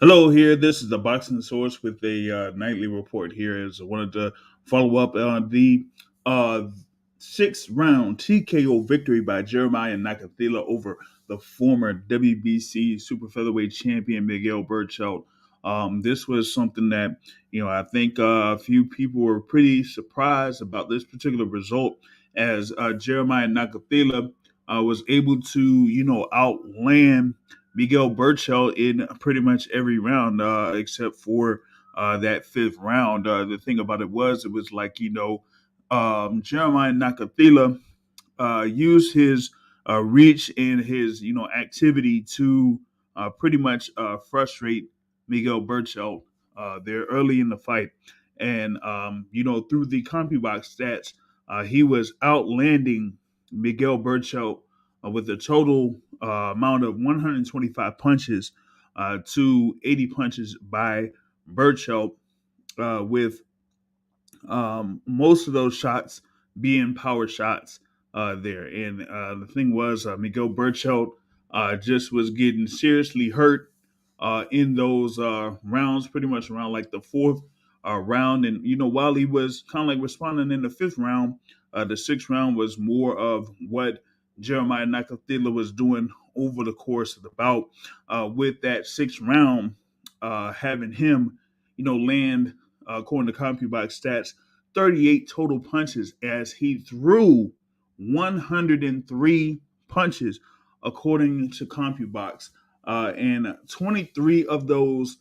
Hello, here. This is the Boxing Source with a nightly report here. As I wanted to follow up on the uh, sixth round TKO victory by Jeremiah Nakathila over the former WBC super featherweight champion Miguel Berchelt. This was something that I think a few people were pretty surprised about this particular result, as Jeremiah Nakathila was able to outland Miguel Berchelt in pretty much every round, except for that fifth round. The thing about it was like, Jeremiah Nakathila used his reach and his, activity to pretty much frustrate Miguel Berchelt there early in the fight. And, through the CompuBox stats, he was outlanding Miguel Berchelt with a total amount of 125 punches to 80 punches by Berchelt, with most of those shots being power shots there. And the thing was, Miguel Berchelt just was getting seriously hurt in those rounds, pretty much around like the fourth round. And, while he was kind of like responding in the fifth round, the sixth round was more of what Jeremiah Nakathila was doing over the course of the bout, with that sixth round having him, land, according to CompuBox stats, 38 total punches as he threw 103 punches, according to CompuBox. And 23 of those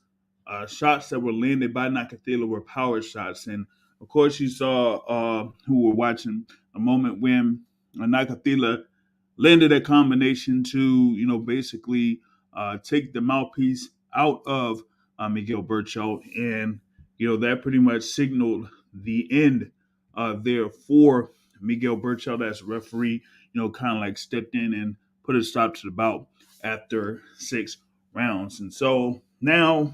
shots that were landed by Nakathila were power shots. And of course, you saw who were watching a moment when Nakathila landed a combination to, basically take the mouthpiece out of Miguel Berchelt. And, that pretty much signaled the end there for Miguel Berchelt, as a referee, kind of like stepped in and put a stop to the bout after six rounds. And so now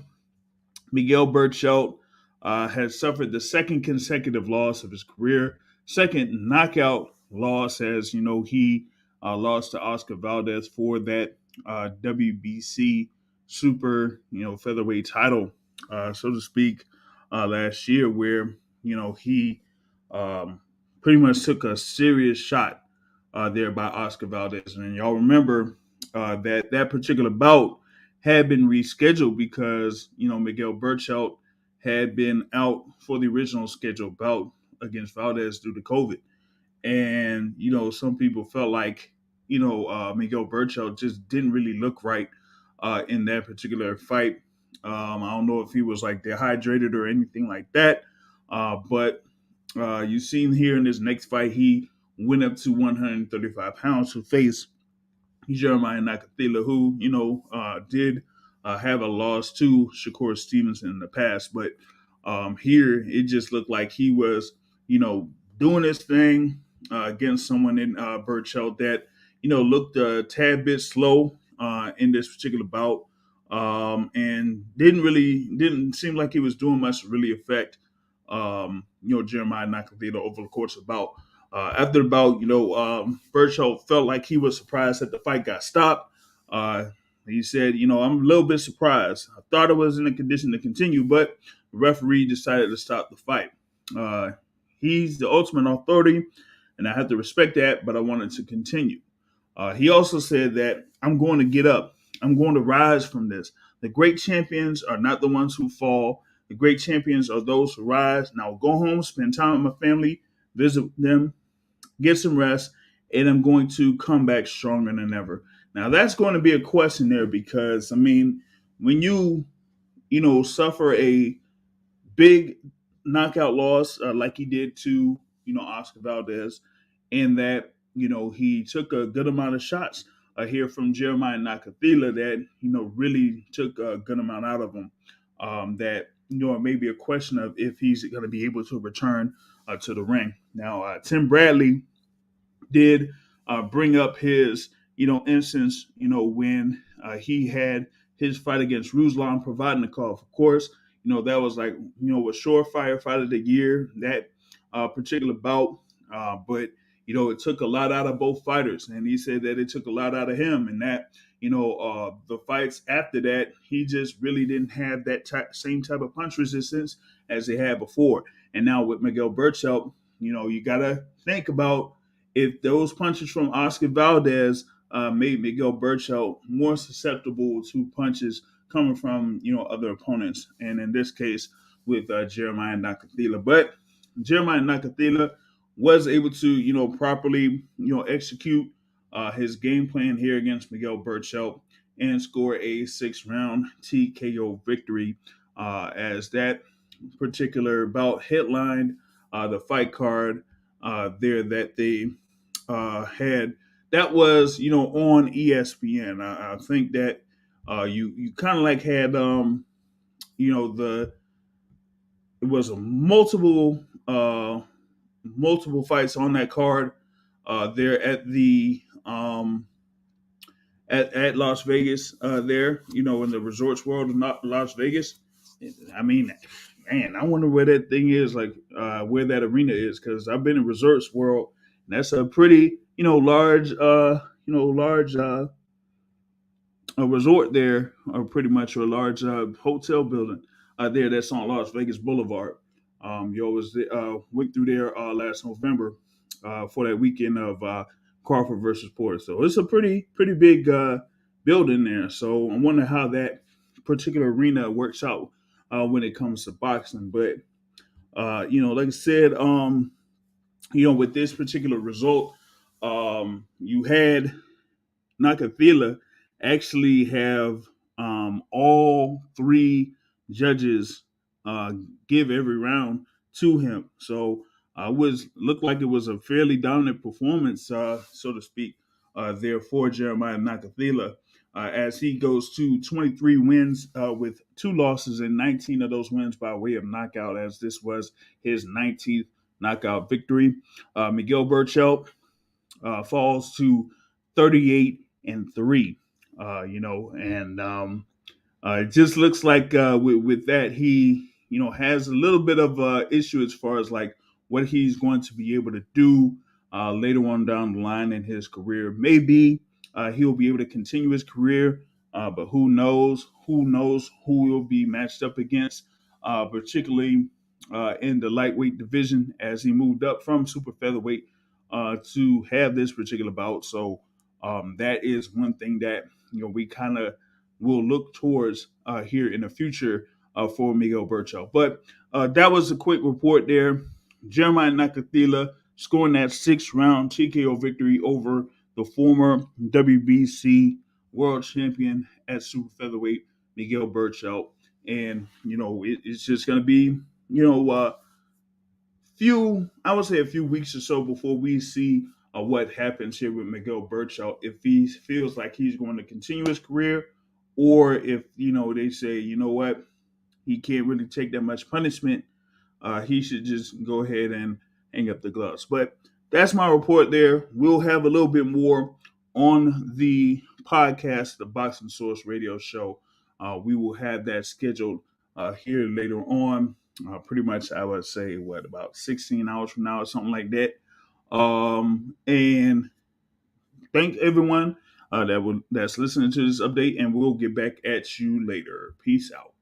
Miguel Berchelt has suffered the second consecutive loss of his career, second knockout loss, as he lost to Oscar Valdez for that WBC super featherweight title, so to speak, last year, where he um, pretty much took a serious shot there by Oscar Valdez. And y'all remember that particular bout had been rescheduled because Miguel Berchelt had been out for the original scheduled bout against Valdez due to COVID. And some people felt like Miguel Berchelt just didn't really look right in that particular fight. I don't know if he was like dehydrated or anything like that, but you seen here in this next fight, he went up to 135 pounds to face Jeremiah Nakathila, who did have a loss to Shakur Stevenson in the past, but here it just looked like he was, doing his thing against someone in Berchelt that looked a tad bit slow in this particular bout, and didn't seem like he was doing much to really affect Jeremiah Nakathila over the course of the bout. After the bout, Berchelt felt like he was surprised that the fight got stopped. Uh, he said, I'm a little bit surprised. I thought I was in a condition to continue, but the referee decided to stop the fight. Uh, he's the ultimate authority, and I have to respect that, but I wanted to continue. He also said that I'm going to get up. I'm going to rise from this. The great champions are not the ones who fall. The great champions are those who rise. Now I'll go home, spend time with my family, visit them, get some rest, and I'm going to come back stronger than ever. Now that's going to be a question there because I mean, when you suffer a big knockout loss like he did to Oscar Valdez, and that he took a good amount of shots here from Jeremiah Nakathila that really took a good amount out of him. That it may be a question of if he's going to be able to return to the ring. Now, Tim Bradley did bring up his, instance, when he had his fight against Ruslan Provodnikov. Of course, that was like, a surefire fight of the year, that particular bout. But, it took a lot out of both fighters. And he said that it took a lot out of him, and that, the fights after that, he just really didn't have that same type of punch resistance as he had before. And now with Miguel Berchelt, you got to think about if those punches from Oscar Valdez made Miguel Berchelt more susceptible to punches coming from other opponents, and in this case with Jeremiah Nakathila. But Jeremiah Nakathila was able to properly execute his game plan here against Miguel Berchelt and score a 6-round TKO victory, as that particular bout headlined the fight card there that they had. That was on ESPN. I think that you kind of like had the it was a multiple fights on that card there at the at Las Vegas there, in the Resorts World of Las Vegas. I mean, man, I wonder where that thing is, like where that arena is, because I've been in Resorts World, and that's a pretty, large a resort there, or pretty much a large hotel building there that's on Las Vegas Boulevard. You always went through there last November for that weekend of Crawford versus Porter. So it's a pretty big building there. So I wonder how that particular arena works out when it comes to boxing. But like I said, with this particular result, you had Nakathila actually have all three judges uh, give every round to him. So was looked like it was a fairly dominant performance, so to speak, there for Jeremiah Nakathila, as he goes to 23 wins with 2 losses, and 19 of those wins by way of knockout, as this was his 19th knockout victory. Miguel Berchelt falls to 38-3. And it just looks like with that he has a little bit of issue as far as like what he's going to be able to do later on down the line in his career. Maybe he'll be able to continue his career, but who knows? Who knows who he'll be matched up against, particularly in the lightweight division as he moved up from super featherweight to have this particular bout. So that is one thing that we kind of will look towards here in the future for Miguel Berchelt. But that was a quick report there. Jeremiah Nakathila scoring that 6-round TKO victory over the former WBC world champion at super featherweight, Miguel Berchelt. And, it's just going to be, I would say a few weeks or so before we see what happens here with Miguel Berchelt, if he feels like he's going to continue his career, or if they say what, he can't really take that much punishment, he should just go ahead and hang up the gloves. But that's my report there. We'll have a little bit more on the podcast, the Boxing Source Radio Show. We will have that scheduled here later on. Pretty much, I would say, about 16 hours from now or something like that. And thank everyone that's listening to this update, and we'll get back at you later. Peace out.